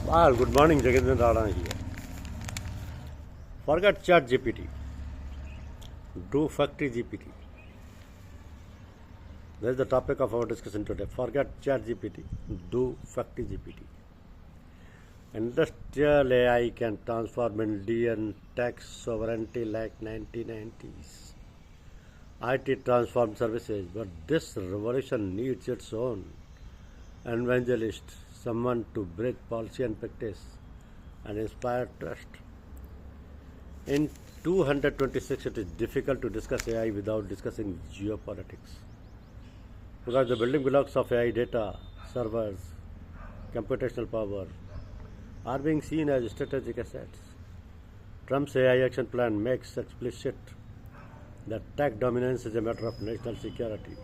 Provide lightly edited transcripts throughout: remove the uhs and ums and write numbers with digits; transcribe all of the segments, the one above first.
Well, good morning, Jagendran Rana here. Forget ChatGPT. Do Factory GPT. That is the topic of our discussion today. Forget ChatGPT. Do Factory GPT. Industrial AI can transform Indian tech sovereignty like 1990s. IT transformed services, but this revolution needs its own evangelist, someone to bridge policy and practice and inspire trust. In 226, it is difficult to discuss AI without discussing geopolitics. Because the building blocks of AI data, servers, computational power are being seen as strategic assets. Trump's AI action plan makes explicit that tech dominance is a matter of national security.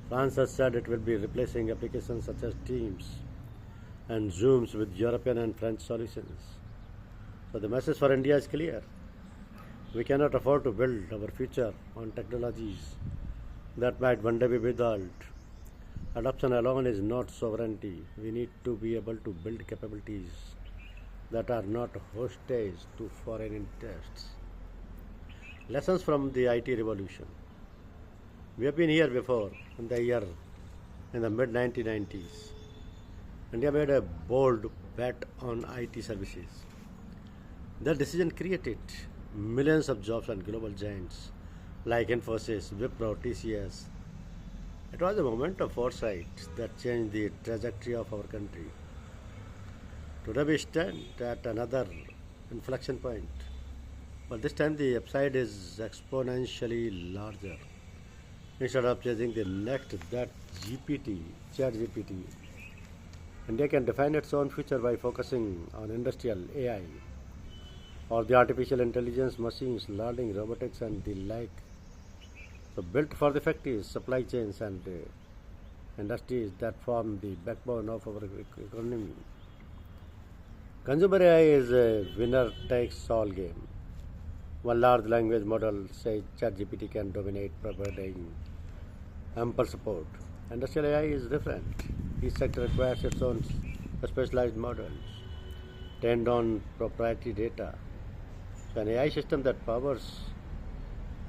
France has said it will be replacing applications such as Teams and Zooms with European and French solutions. So the message for India is clear. We cannot afford to build our future on technologies that might one day be withheld. Adoption alone is not sovereignty. We need to be able to build capabilities that are not hostage to foreign interests. Lessons from the IT revolution. We have been here before in the mid 1990s. India made a bold bet on IT services. That decision created millions of jobs on global giants like Infosys, Wipro, TCS. It was a moment of foresight that changed the trajectory of our country. Today we stand at another inflection point, but this time the upside is exponentially larger. Instead of chasing the next ChatGPT, India can define its own future by focusing on industrial AI or the artificial intelligence, machines, learning, robotics, and the like. So, built for the factories, supply chains, and industries that form the backbone of our economy. Consumer AI is a winner takes all game. One large language model, say ChatGPT, can dominate, providing ample support. Industrial AI is different. Each sector requires its own specialized models, trained on proprietary data. So an AI system that powers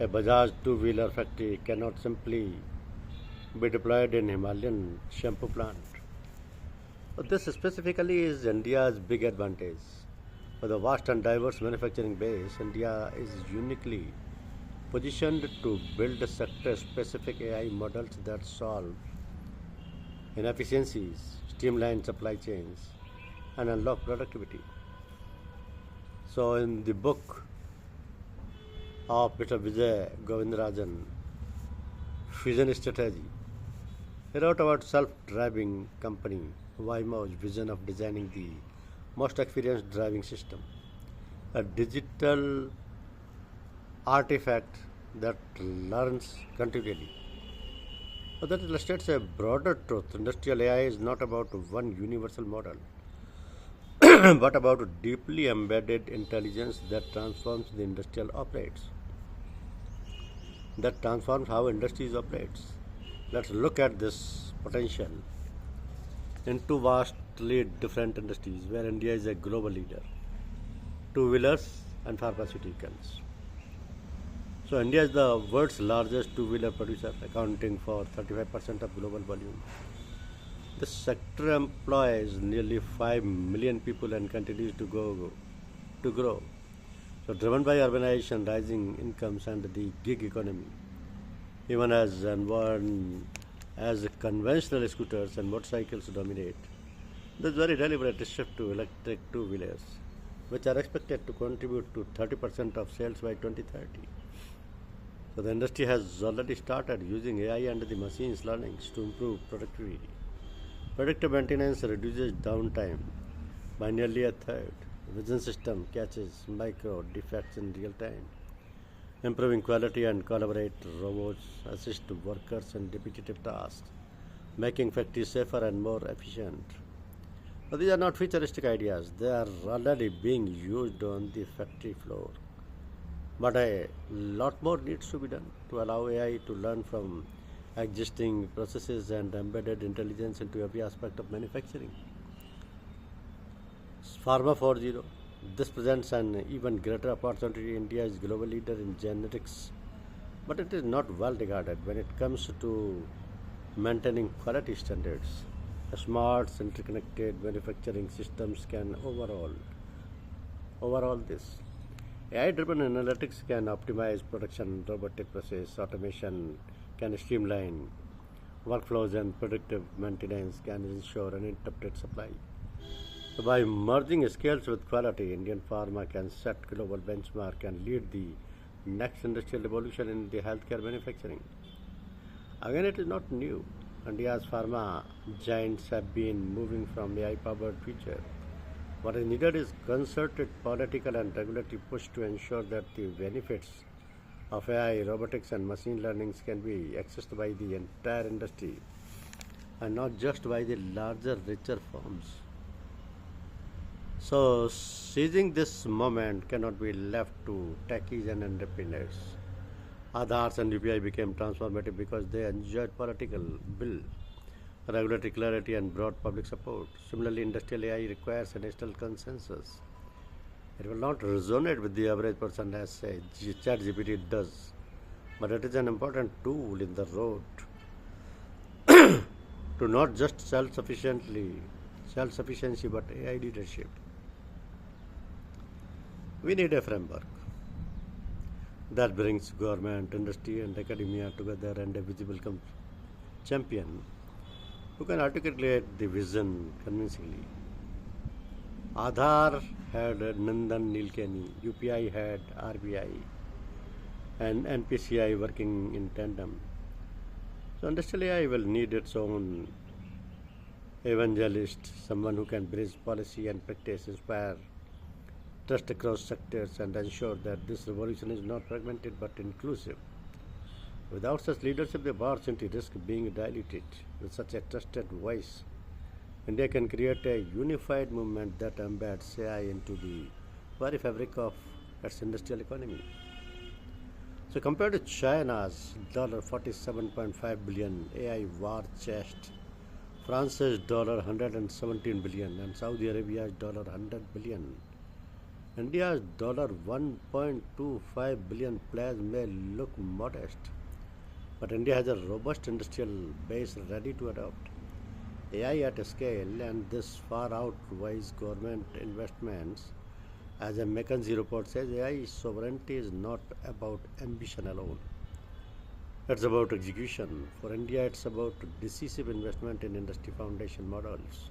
a Bajaj two-wheeler factory cannot simply be deployed in Himalayan shampoo plant. But this specifically is India's big advantage. With a vast and diverse manufacturing base, India is uniquely positioned to build sector-specific AI models that solve inefficiencies, streamline supply chains, and unlock productivity. So, in the book of Mr. Vijay Govindarajan, Vision Strategy, he wrote about self-driving company Waymo's vision of designing the most experienced driving system, a digital artifact that learns continually. So that illustrates a broader truth. Industrial AI is not about one universal model, but about deeply embedded intelligence that transforms the industrial operates, that transforms how industries operates. Let's look at this potential in two vastly different industries where India is a global leader: two-wheelers and pharmaceuticals. So India is the world's largest two-wheeler producer, accounting for 35% of global volume. This sector employs nearly 5 million people and continues to grow. So driven by urbanization, rising incomes, and the gig economy, even as conventional scooters and motorcycles dominate, this very deliberate shift to electric two-wheelers, which are expected to contribute to 30% of sales by 2030. So the industry has already started using AI and the machines learnings to improve productivity. Predictive maintenance reduces downtime by nearly a third. Vision system catches micro defects in real time, improving quality, and collaborate robots assist workers in repetitive tasks, making factories safer and more efficient. But these are not futuristic ideas. They are already being used on the factory floor. But a lot more needs to be done to allow AI to learn from existing processes and embedded intelligence into every aspect of manufacturing. Pharma 4.0. This presents an even greater opportunity. India is global leader in generics, but it is not well regarded when it comes to maintaining quality standards. Smart, interconnected manufacturing systems can overall this. AI-driven analytics can optimize production, robotic process automation can streamline workflows, and predictive maintenance can ensure uninterrupted supply. So by merging skills with quality, Indian pharma can set global benchmark and lead the next industrial revolution in the healthcare manufacturing. Again, it is not new. India's pharma giants have been moving from AI-powered future. What is needed is concerted political and regulatory push to ensure that the benefits of AI, robotics, and machine learning can be accessed by the entire industry and not just by the larger, richer firms. So, seizing this moment cannot be left to techies and entrepreneurs. Aadhars and UPI became transformative because they enjoyed political will, regulatory clarity, and broad public support. Similarly, industrial AI requires a national consensus. It will not resonate with the average person as say ChatGPT does, but it is an important tool in the road to not just self-sufficiency, but AI leadership. We need a framework that brings government, industry, and academia together, and a visible champion who can articulate the vision convincingly. Aadhar had Nandan Nilekani, UPI had RBI, and NPCI working in tandem. So industrial AI will need its own evangelist, someone who can bridge policy and practice, inspire trust across sectors, and ensure that this revolution is not fragmented but inclusive. Without such leadership, the opportunity risks being diluted. With such a trusted voice, India can create a unified movement that embeds AI into the very fabric of its industrial economy. So, compared to China's $47.5 billion AI war chest, France's $117 billion, and Saudi Arabia's $100 billion, India's $1.25 billion pledge may look modest, but India has a robust industrial base ready to adopt AI at a scale, and this far outweighs government investments. As a McKinsey report says, AI sovereignty is not about ambition alone. It's about execution. For India, it's about decisive investment in industry foundation models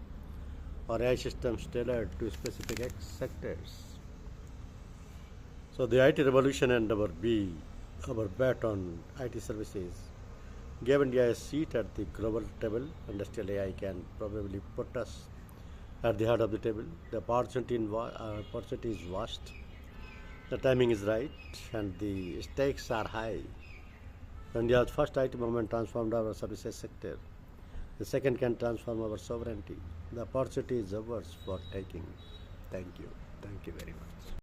or AI systems tailored to specific sectors. So the IT revolution and our bet on IT services gave India a seat at the global table. Industrial AI can probably put us at the heart of the table. The opportunity is vast, the timing is right, and the stakes are high. India's first IT movement transformed our services sector. The second can transform our sovereignty. The opportunity is ours for taking. Thank you. Thank you very much.